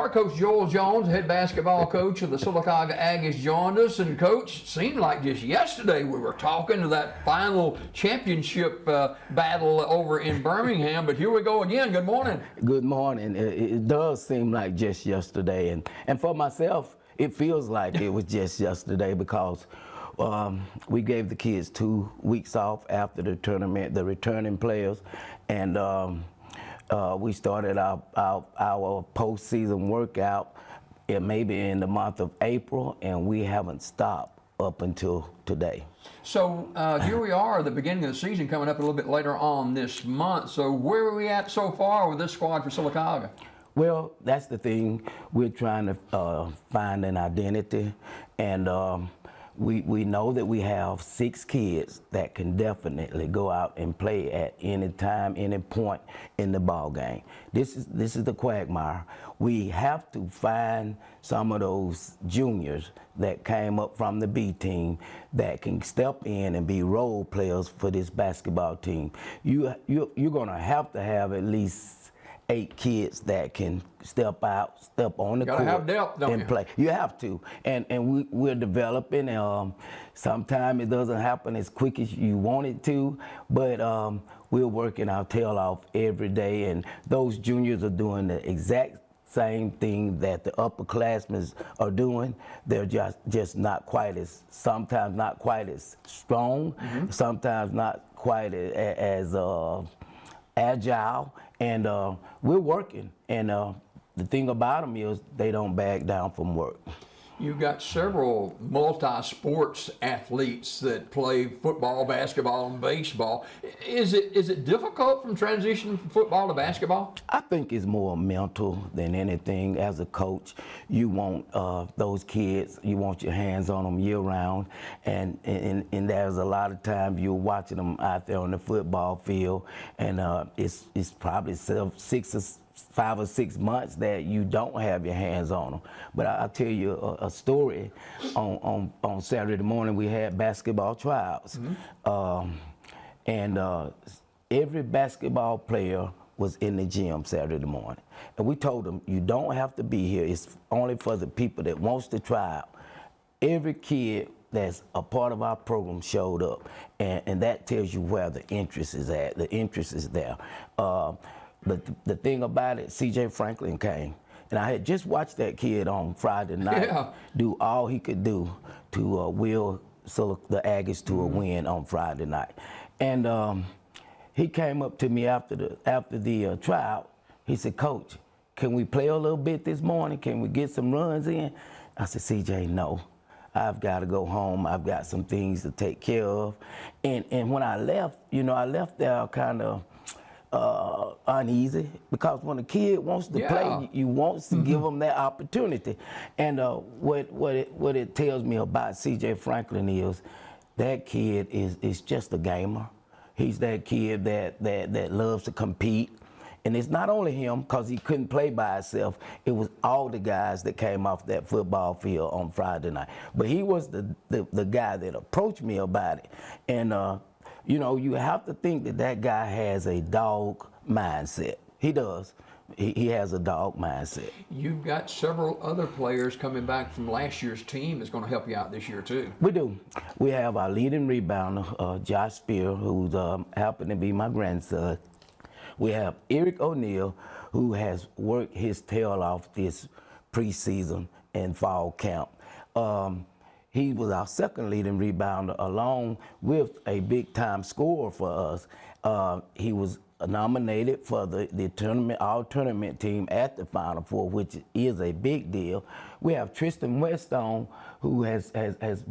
are. Coach Joel Jones, head basketball coach of the Sylacauga Aggies, joined us. And, Coach, it seemed like just yesterday we were talking to that final championship battle over in Birmingham. But here we go again. Good morning. Good morning. It does seem like just yesterday. And for myself, it feels like it was just yesterday because we gave the kids 2 weeks off after the tournament, the returning players, and we started our postseason workout maybe in the month of April, and we haven't stopped up until today. So here we are, the beginning of the season coming up a little bit later on this month. So where are we at so far with this squad for Sylacauga? Well, that's the thing. We're trying to find an identity, and we know that we have 6 kids that can definitely go out and play at any time, any point in the ball game. This is the quagmire. We have to find some of those juniors that came up from the B team that can step in and be role players for this basketball team. You're gonna have to have at least 8 kids that can step out, step on the court, have depth, don't and you? play. You have to, and we're developing. Sometimes it doesn't happen as quick as you want it to, but we're working our tail off every day, and those juniors are doing the exact same thing that the upperclassmen are doing. They're just not quite as, sometimes not quite as strong, sometimes not quite as agile, and we're working, and the thing about them is they don't back down from work. You've got several multi-sports athletes that play football, basketball, and baseball. Is it difficult from transitioning from football to basketball? I think it's more mental than anything. As a coach, you want those kids, you want your hands on them year round, and there's a lot of times you're watching them out there on the football field, and it's probably 5 or 6 months that you don't have your hands on them. But I'll tell you a story. On Saturday morning, we had basketball tryouts. And every basketball player was in the gym Saturday morning. And we told them, you don't have to be here. It's only for the people that wants to try out. Every kid that's a part of our program showed up. And that tells you where the interest is at. The interest is there. But the thing about it, C.J. Franklin came, and I had just watched that kid on Friday night do all he could do to will the Aggies to a win on Friday night. And he came up to me after the tryout. He said, "Coach, can we play a little bit this morning? Can we get some runs in?" I said, "CJ, no. I've got to go home. I've got some things to take care of." And when I left, I left there kind of uneasy, because when a kid wants to play, you want to give them that opportunity. And what it tells me about C.J. Franklin is that kid is just a gamer. He's that kid that loves to compete. And it's not only him, because he couldn't play by himself. It was all the guys that came off that football field on Friday night. But he was the guy that approached me about it. And you have to think that guy has a dog mindset. He does. He has a dog mindset. You've got several other players coming back from last year's team that's going to help you out this year too. We do. We have our leading rebounder, Josh Spear, who's happened to be my grandson. We have Eric O'Neal, who has worked his tail off this preseason and fall camp. He was our second leading rebounder, along with a big-time scorer for us. He was nominated for the tournament, our tournament team at the Final Four, which is a big deal. We have Tristan Westone, who has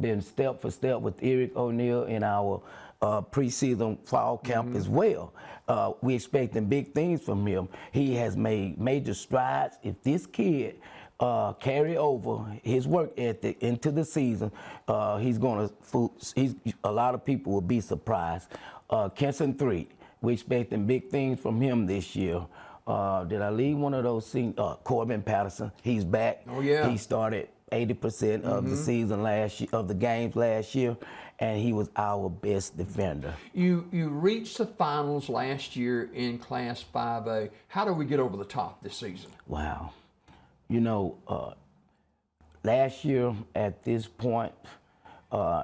been step for step with Eric O'Neal in our preseason fall camp as well. We expecting big things from him. He has made major strides. If this kid carry over his work ethic into the season, a lot of people will be surprised. Kenson 3, we're expecting big things from him this year. Did I leave one of those things? Corbin Patterson, he's back. Oh yeah. He started 80% of the season last year, of the games last year, and he was our best defender. You reached the finals last year in Class 5A. How do we get over the top this season? Wow. you know, last year at this point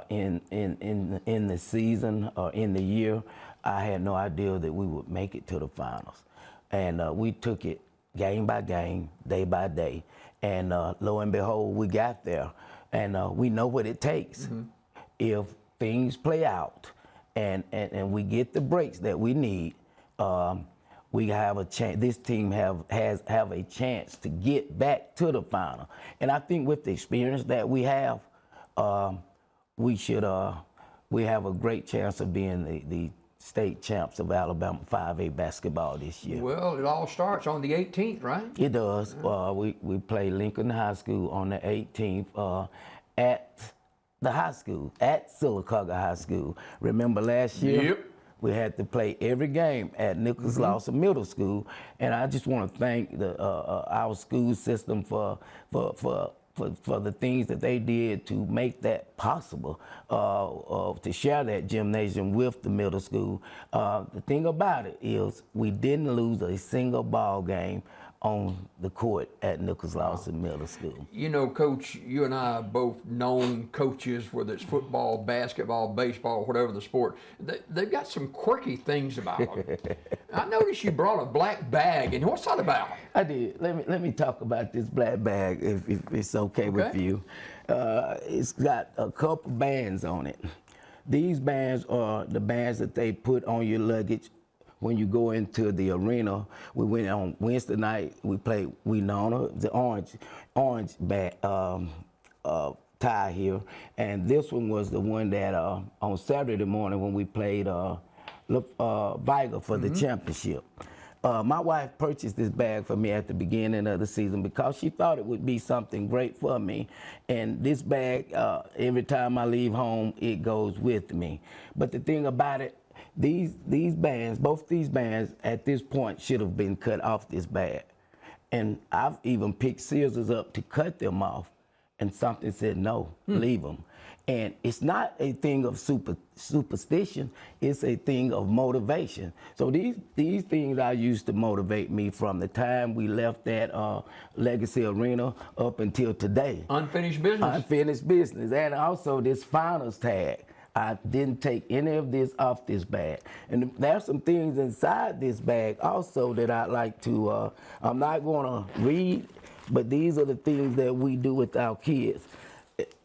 in the season or in the year, I had no idea that we would make it to the finals. And we took it game by game, day by day. And lo and behold, we got there. And we know what it takes. If things play out and we get the breaks that we need, we have a chance. This team have a chance to get back to the final. And I think with the experience that we have, we have a great chance of being the state champs of Alabama 5A basketball this year. Well, it all starts on the 18th, right? It does. We play Lincoln High School on the 18th at the high school, at Sylacauga High School. Remember last year? Yep. We had to play every game at Nicholas Lawson Middle School, and I just want to thank our school system for the things that they did to make that possible, to share that gymnasium with the middle school. The thing about it is we didn't lose a single ball game on the court at Nicholas Lawson Middle School. You know, Coach, you and I are both known coaches, whether it's football, basketball, baseball, whatever the sport. They've got some quirky things about them. I noticed you brought a black bag, and what's that about? I did. Let me talk about this black bag, if it's okay with you. It's got a couple bands on it. These bands are the bands that they put on your luggage when you go into the arena. We went on Wednesday night, we played Winona, the orange bag, tie here. And this one was the one that on Saturday morning when we played Viga for the championship. My wife purchased this bag for me at the beginning of the season because she thought it would be something great for me. And this bag, every time I leave home, it goes with me. But the thing about it, these bands, both these bands at this point should have been cut off this bag. And I've even picked scissors up to cut them off, and something said, no, leave them. And it's not a thing of superstition, it's a thing of motivation. So these things I used to motivate me from the time we left that Legacy Arena up until today. Unfinished business. Unfinished business. And also this finals tag. I didn't take any of this off this bag. And there's some things inside this bag also that I'd like to, I'm not gonna read, but these are the things that we do with our kids.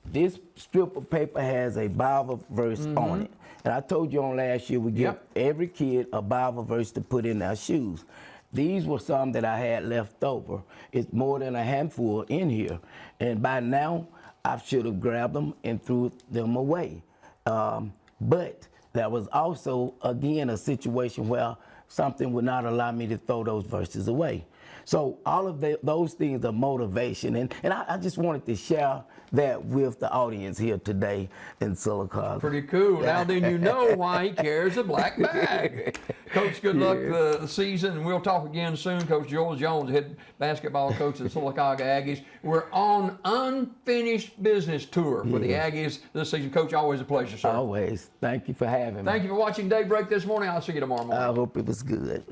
This strip of paper has a Bible verse on it. And I told you on last year, we give every kid a Bible verse to put in their shoes. These were some that I had left over. It's more than a handful in here. And by now, I should have grabbed them and threw them away. But there was also, again, a situation where something would not allow me to throw those verses away. So all of those things are motivation. And I just wanted to share that with the audience here today in Sylacauga. Pretty cool. Now then you know why he carries a black bag. Coach, good luck the season, and we'll talk again soon. Coach Joel Jones, head basketball coach of the Sylacauga Aggies. We're on unfinished business tour for the Aggies this season. Coach, always a pleasure, sir. Always. Thank you for having me. Thank you for watching Daybreak this morning. I'll see you tomorrow morning. I hope it was good.